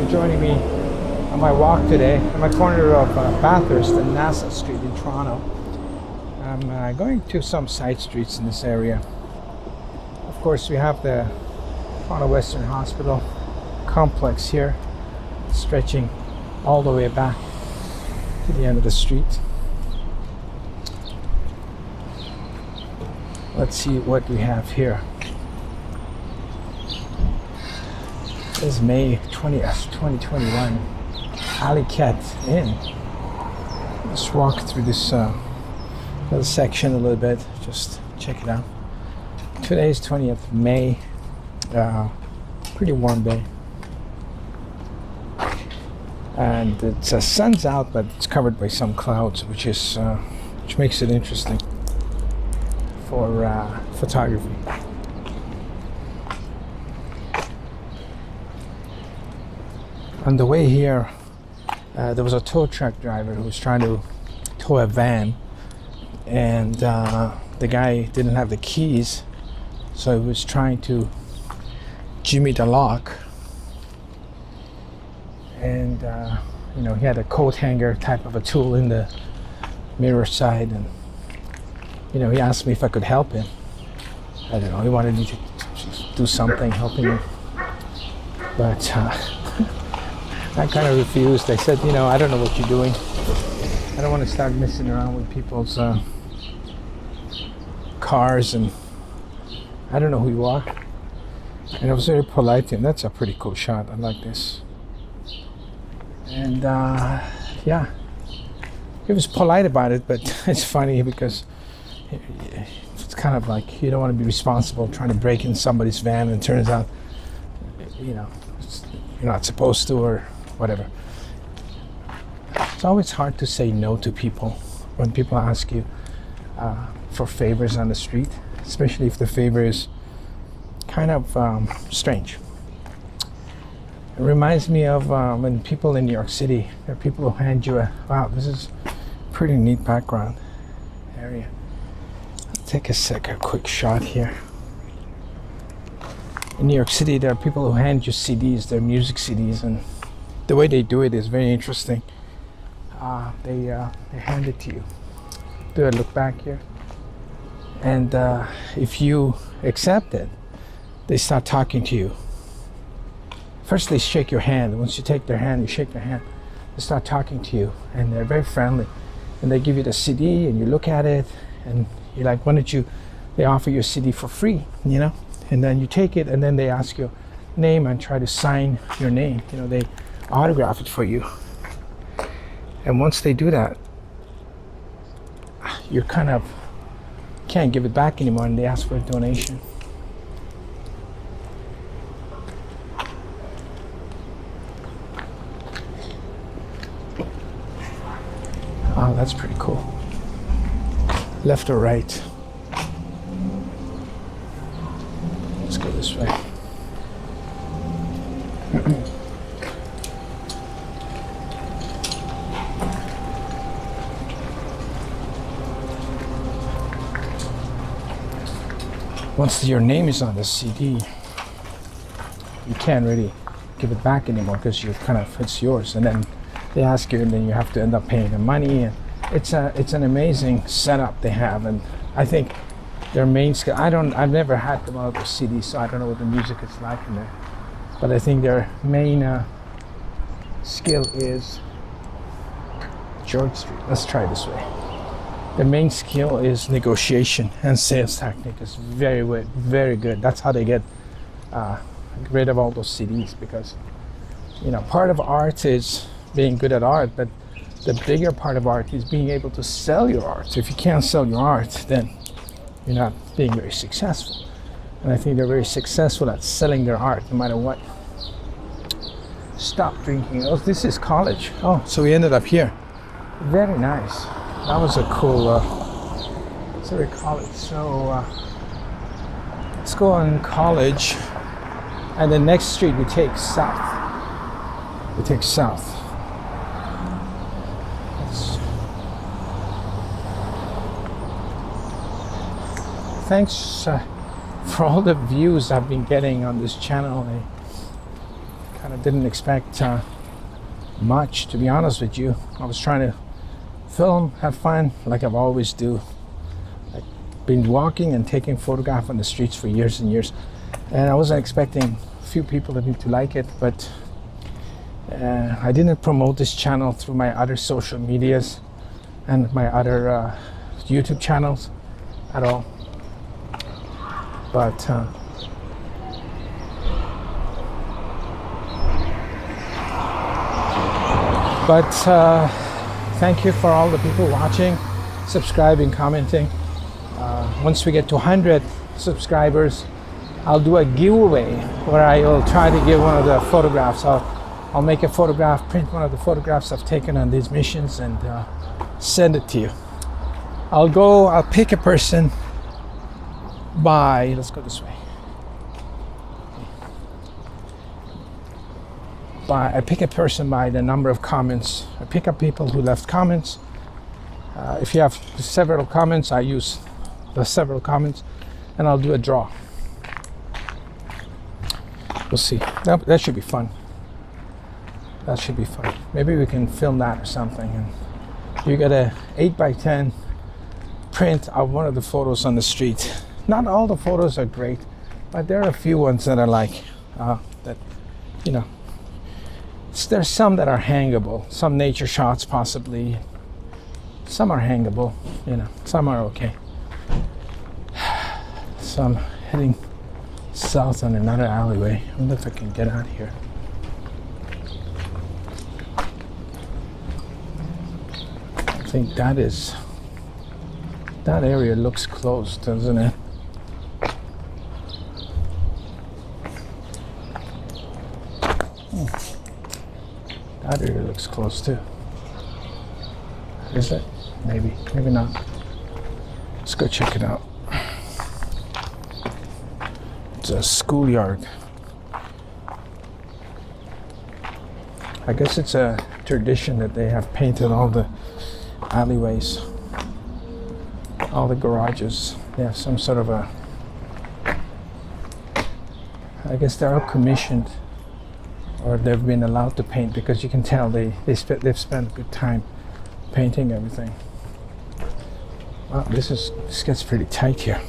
for joining me on my walk today. I'm at the corner of Bathurst and Nassau Street in Toronto. I'm going to some side streets in this area. Of course, we have the Toronto Western Hospital complex here, stretching all the way back to the end of the street. Let's see what we have here. This is May 20th, 2021. Alley Cat Inn. Let's walk through this little section a little bit. Just check it out. Today is 20th May. Pretty warm day. And it's sun's out, but it's covered by some clouds, which makes it interesting for photography. On the way here, there was a tow truck driver who was trying to tow a van, and the guy didn't have the keys, so he was trying to jimmy the lock, and he had a coat hanger type of a tool in the mirror side, and he asked me if I could help him. I don't know, he wanted me to do something helping him, but I kind of refused. I said, I don't know what you're doing. I don't want to start messing around with people's cars, and I don't know who you are. And I was very polite to him. That's a pretty cool shot. I like this. And yeah, he was polite about it, but it's funny because it's kind of like you don't want to be responsible trying to break in somebody's van, and it turns out, you're not supposed to, or whatever. It's always hard to say no to people when people ask you for favors on the street, especially if the favor is kind of strange. It reminds me of when people in New York City, there are people who hand you wow, this is a pretty neat background area. I'll take a quick shot here. In New York City, there are people who hand you CDs, their music CDs, and the way they do it is very interesting. They hand it to you. Do a look back here. And if you accept it, they start talking to you. First they shake your hand. Once you take their hand, you shake their hand, they start talking to you, and they're very friendly. And they give you the CD, and you look at it, and you're like, why don't you, they offer you a CD for free, and then you take it, and then they ask your name and try to sign your name. They autograph it for you. And once they do that, you kind of can't give it back anymore, and they ask for a donation. Oh, that's pretty cool. Left or right? Let's go this way. Once your name is on the CD, you can't really give it back anymore because it's yours. And then they ask you, and then you have to end up paying them money. And it's an amazing setup they have. And I think their main skill, I've never had them out of CDs, so I don't know what the music is like in there. But I think their main skill is George Street. Let's try this way. The main skill is negotiation and sales technique is very, very good. That's how they get rid of all those CDs, because part of art is being good at art, but the bigger part of art is being able to sell your art. So if you can't sell your art, then you're not being very successful. And I think they're very successful at selling their art no matter what. Stop drinking. Oh, this is college. Oh, so we ended up here. Very nice. That was a cool Surrey College. So let's go on College, and the next street we take south. Thanks for all the views I've been getting on this channel. kind of didn't expect much, to be honest with you. I was trying to film, have fun, like I've always do. I've been walking and taking photographs on the streets for years and years, and I wasn't expecting a few people to like it, but I didn't promote this channel through my other social medias and my other YouTube channels at all. But thank you for all the people watching, subscribing, commenting. Once we get to 100 subscribers, I'll do a giveaway where I will try to give one of the photographs. I'll make a photograph, print one of the photographs I've taken on these missions, and send it to you. I'll pick a person by, let's go this way. I pick a person by the number of comments. I pick up people who left comments. If you have several comments, I use the several comments, and I'll do a draw. We'll see. That should be fun. That should be fun. Maybe we can film that or something. And you get a 8x10 print of one of the photos on the street. Not all the photos are great, but there are a few ones that are like that, you know. There's some that are hangable, some nature shots possibly. Some are hangable, you know, some are okay. So I'm heading south on another alleyway. I wonder if I can get out of here. I think that area looks closed, doesn't it? That area looks close too. Is it? Maybe not. Let's go check it out. It's a schoolyard. I guess it's a tradition that they have painted all the alleyways, all the garages. They have some sort of a, I guess they're all commissioned, or they've been allowed to paint, because you can tell they've spent a good time painting everything. Wow, this gets pretty tight here.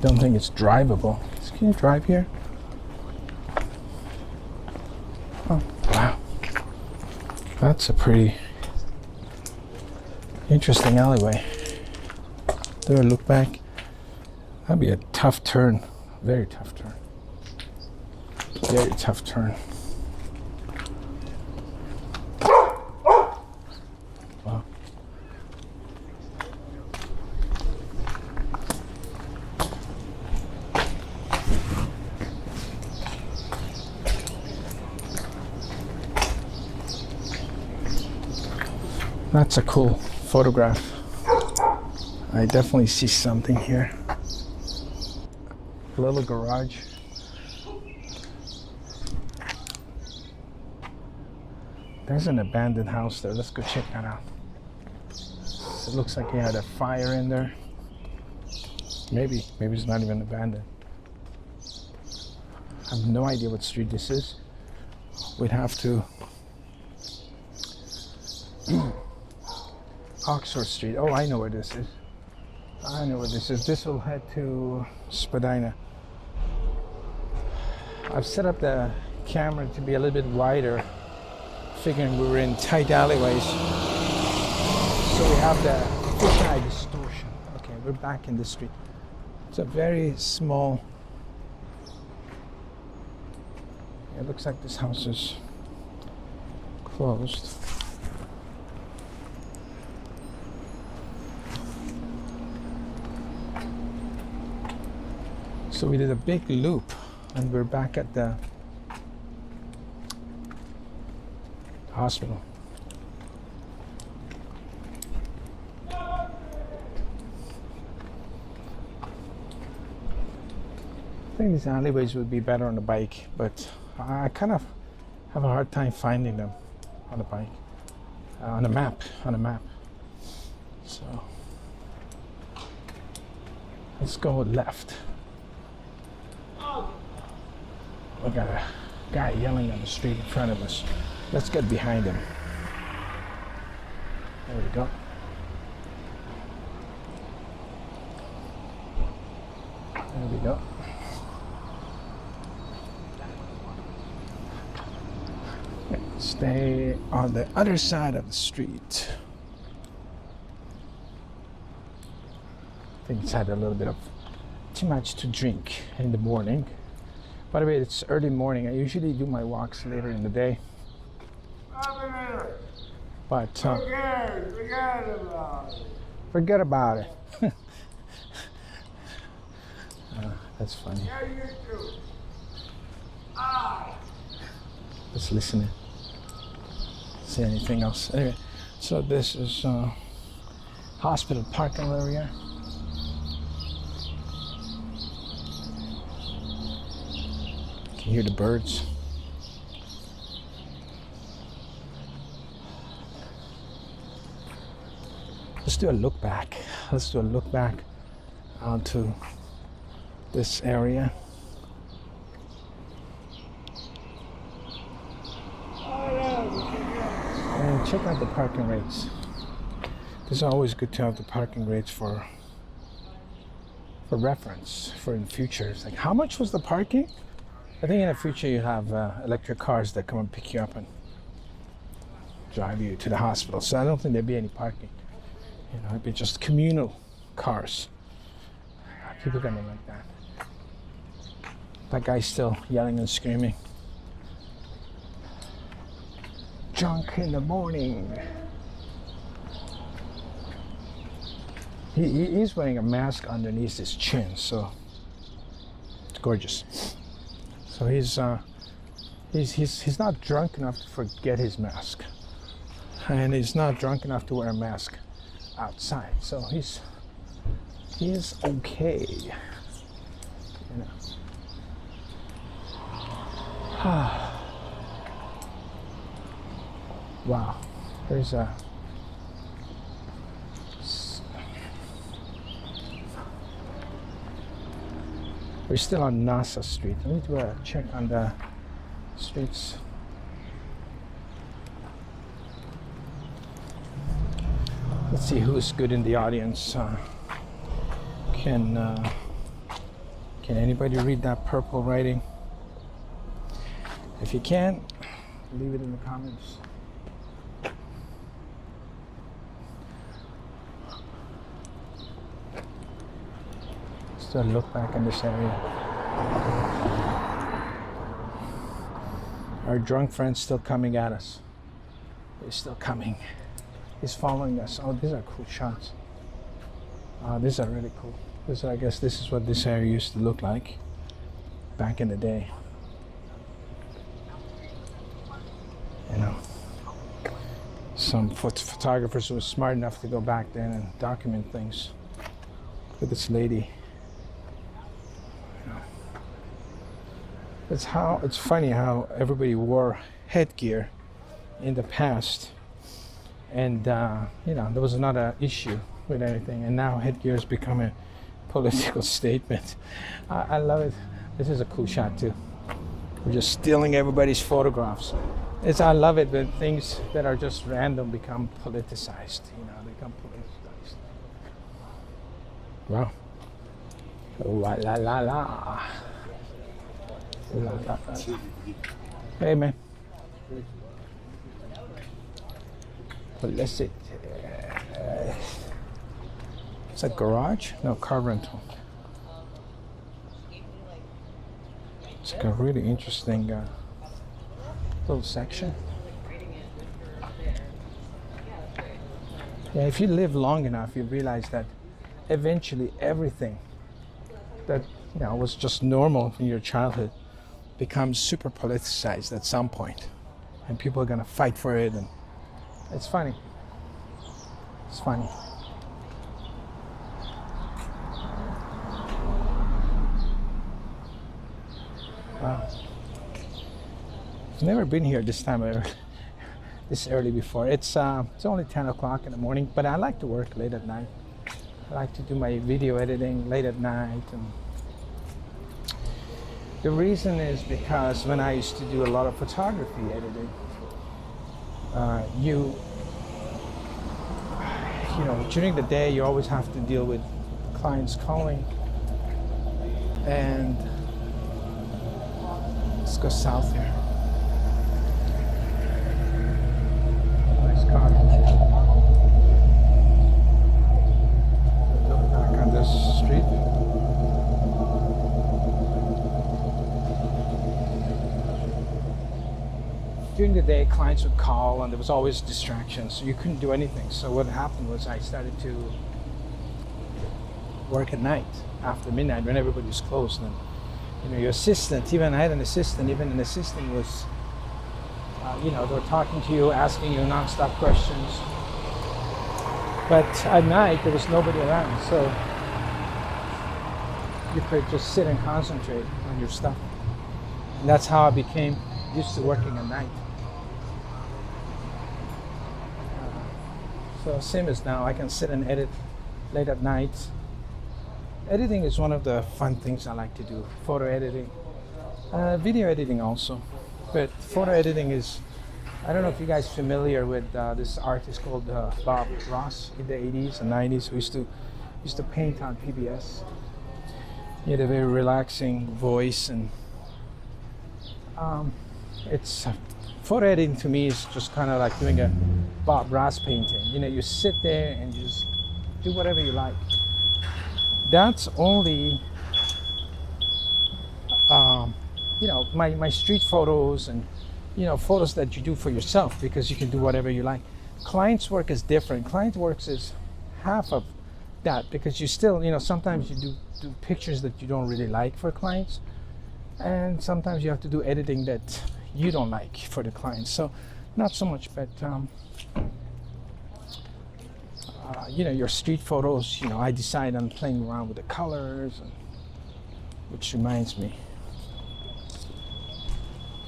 Don't think it's drivable. Can you drive here? Oh, wow. That's a pretty interesting alleyway. Do I look back? That'd be a tough turn. Very tough turn. Very tough turn. Wow. That's a cool photograph. I definitely see something here. A little garage. There's an abandoned house there. Let's go check that out. It looks like he had a fire in there. Maybe it's not even abandoned. I have no idea what street this is. We'd have to Oxford Street. Oh, I know where this is. I know where this is. This will head to Spadina. I've set up the camera to be a little bit wider, figuring we were in tight alleyways. So we have the fisheye distortion. Okay, we're back in the street. It's a very small. It looks like this house is closed. So we did a big loop, and we're back at the hospital. I think these alleyways would be better on the bike, but I kind of have a hard time finding them on the bike, on a map. So let's go left. We gotta guy yelling on the street in front of us. Let's get behind him. There we go. There we go. Stay on the other side of the street. I think it's had a little bit of too much to drink in the morning. By the way, it's early morning. I usually do my walks later in the day. But forget about it. That's funny. Just listening. See anything else? Anyway, so this is hospital parking area. You can hear the birds. Let's do a look back. Let's do a look back onto this area. And check out the parking rates. It's always good to have the parking rates for reference for in future. It's like, how much was the parking? I think in the future you have electric cars that come and pick you up and drive you to the hospital. So I don't think there'd be any parking. You know, it'd be just communal cars. People are gonna like that. That guy's still yelling and screaming. Drunk in the morning. He's wearing a mask underneath his chin, so it's gorgeous. So he's not drunk enough to forget his mask, and he's not drunk enough to wear a mask outside. So he's okay. You know. Wow, there's a we're still on NASA Street. Let me do a check on the streets. Let's see who's good in the audience. Can anybody read that purple writing? If you can, leave it in the comments. Let's do a look back in this area. Our drunk friend's still coming at us. He's still coming. He's following us. Oh, these are cool shots. These are really cool. I guess this is what this area used to look like back in the day. You know, some photographers were smart enough to go back then and document things. Look at this lady. You know, it's funny how everybody wore headgear in the past, and you know, there was not an issue with anything, and now headgear has become a political statement. I love it. This is a cool shot too. We're just stealing everybody's photographs. I love it when things that are just random become politicized. You know, they become politicized. Wow. Oh, la la la la. La, la, la. Hey man. Illicit. Is that garage? No, car rental. It's like a really interesting little section. Yeah, if you live long enough, you realize that eventually everything that, you know, was just normal in your childhood becomes super politicized at some point, and people are gonna fight for it, and it's funny. It's funny. Wow. I've never been here this time this early before. It's only 10 o'clock in the morning, but I like to work late at night. I like to do my video editing late at night, The reason is because when I used to do a lot of photography editing, during the day you always have to deal with clients calling, and let's go south here. Nice car. Look back on this street. During the day, clients would call and there was always distractions, so you couldn't do anything. So what happened was I started to work at night, after midnight, when everybody was closed. And your assistant, even I had an assistant, even an assistant was, they were talking to you, asking you non-stop questions. But at night, there was nobody around, so you could just sit and concentrate on your stuff. And that's how I became used to working at night. So same as now, I can sit and edit late at night. Editing is one of the fun things I like to do. Photo editing, video editing also. But photo editing is, I don't know if you guys are familiar with this artist called Bob Ross in the 80s and 90s who used to paint on PBS. He had a very relaxing voice, and it's photo editing to me is just kind of like doing a Bob Ross painting. You sit there and you just do whatever you like. That's only my street photos and photos that you do for yourself, because you can do whatever you like. Client's work is different. Client work is half of that, because you still sometimes you do pictures that you don't really like for clients, and sometimes you have to do editing that you don't like for the clients. So not so much, but your street photos, I decide on playing around with the colors, which reminds me,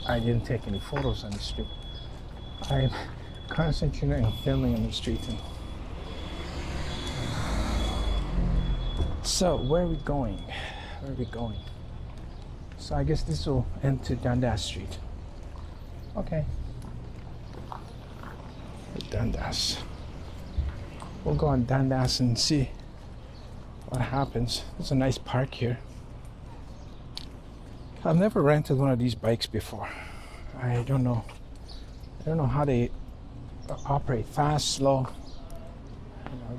I didn't take any photos on the street. I'm concentrating on filming on the street. So where are we going? So I guess this will end to Dundas Street. Okay. Dundas. We'll go on Dundas and see what happens. There's a nice park here. I've never rented one of these bikes before. I don't know how they operate, fast, slow.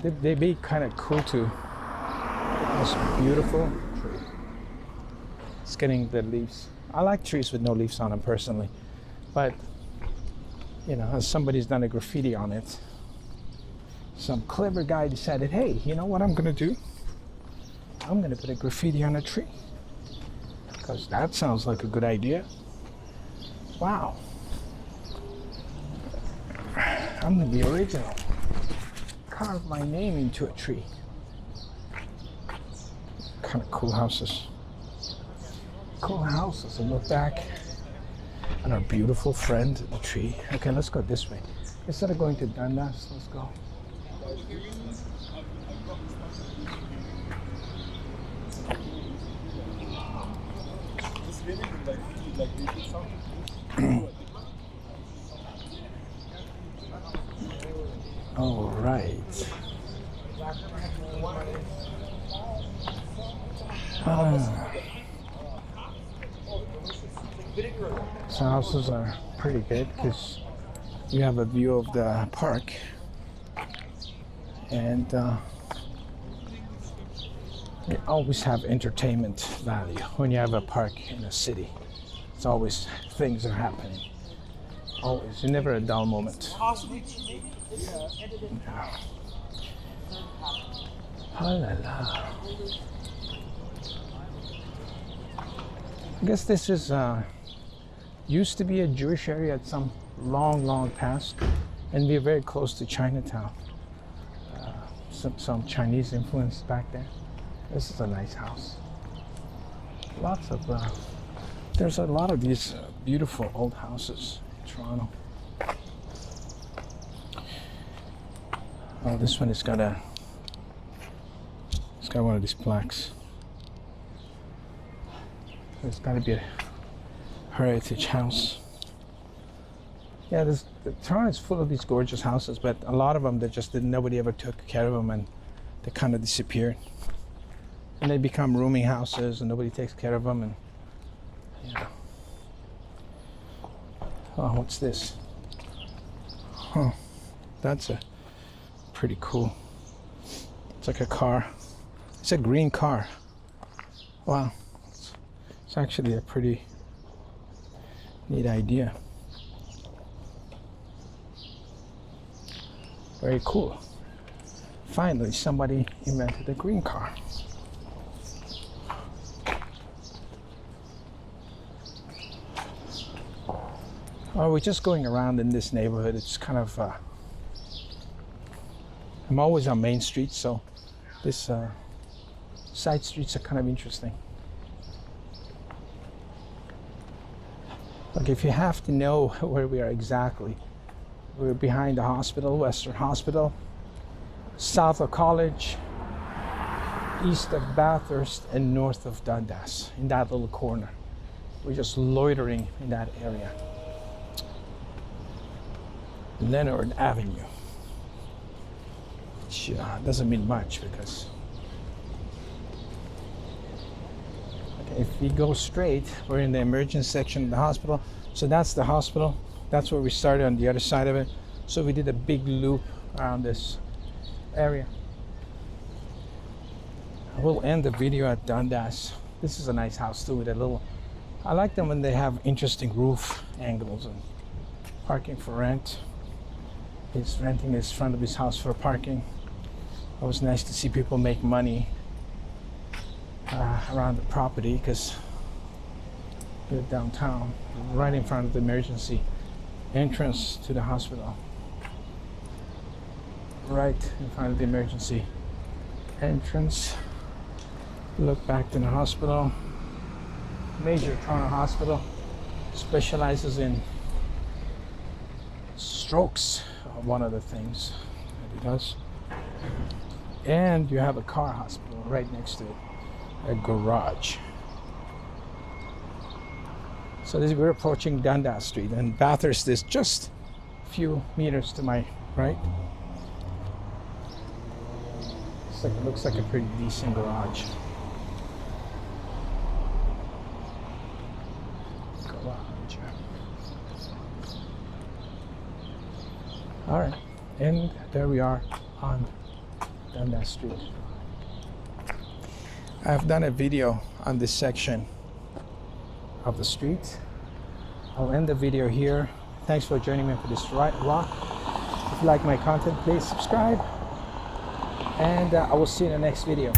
They'd be kind of cool too. This beautiful tree. It's getting the leaves. I like trees with no leaves on them personally, but somebody's done a graffiti on it. Some clever guy decided, hey, you know what I'm gonna do? I'm gonna put a graffiti on a tree, because that sounds like a good idea. Wow. I'm gonna be original. Carve my name into a tree. Kind of cool houses. And look back on our beautiful friend, the tree. Okay, let's go this way. Instead of going to Dundas, let's go. All right. So houses are pretty good because you have a view of the park, and you always have entertainment value when you have a park in a city. It's always things are happening. Always, you're never a dull moment. Yeah. Oh la la. I guess this is used to be a Jewish area at some long past, and we're very close to Chinatown. Some Chinese influence back there. This is a nice house. Lots of there's a lot of these beautiful old houses in Toronto. Oh, this one has got one of these plaques. There's got to be a heritage house. Yeah, the town is full of these gorgeous houses, but a lot of them nobody ever took care of them, and they kind of disappeared. And they become rooming houses, and nobody takes care of them. And yeah. Oh, what's this? Huh? That's a pretty cool. It's like a car. It's a green car. Wow, it's actually a pretty neat idea. Very cool. Finally, somebody invented a green car. Oh, we're just going around in this neighborhood. It's kind of, I'm always on Main Street, so this side streets are kind of interesting. Look, if you have to know where we are exactly, we're behind the hospital, Western Hospital, south of College, east of Bathurst, and north of Dundas, in that little corner. We're just loitering in that area. Leonard Avenue, which doesn't mean much because if we go straight, we're in the emergency section of the hospital. So that's the hospital. That's where we started, on the other side of it. So we did a big loop around this area. We'll end the video at Dundas. This is a nice house too, with a little, I like them when they have interesting roof angles. And parking for rent. He's renting his front of his house for parking. It was nice to see people make money around the property, because we're downtown, right in front of the emergency entrance to the hospital. Right in front of the emergency entrance. Look back to the hospital. Major Toronto Hospital specializes in strokes, one of the things that it does. And you have a car hospital right next to it, a garage. So we're approaching Dundas Street, and Bathurst is just a few meters to my right. It looks like a pretty decent garage. All right, and there we are on Dundas Street. I've done a video on this section of the street. I'll end the video here. Thanks for joining me for this walk. If you like my content, please subscribe, and I will see you in the next video.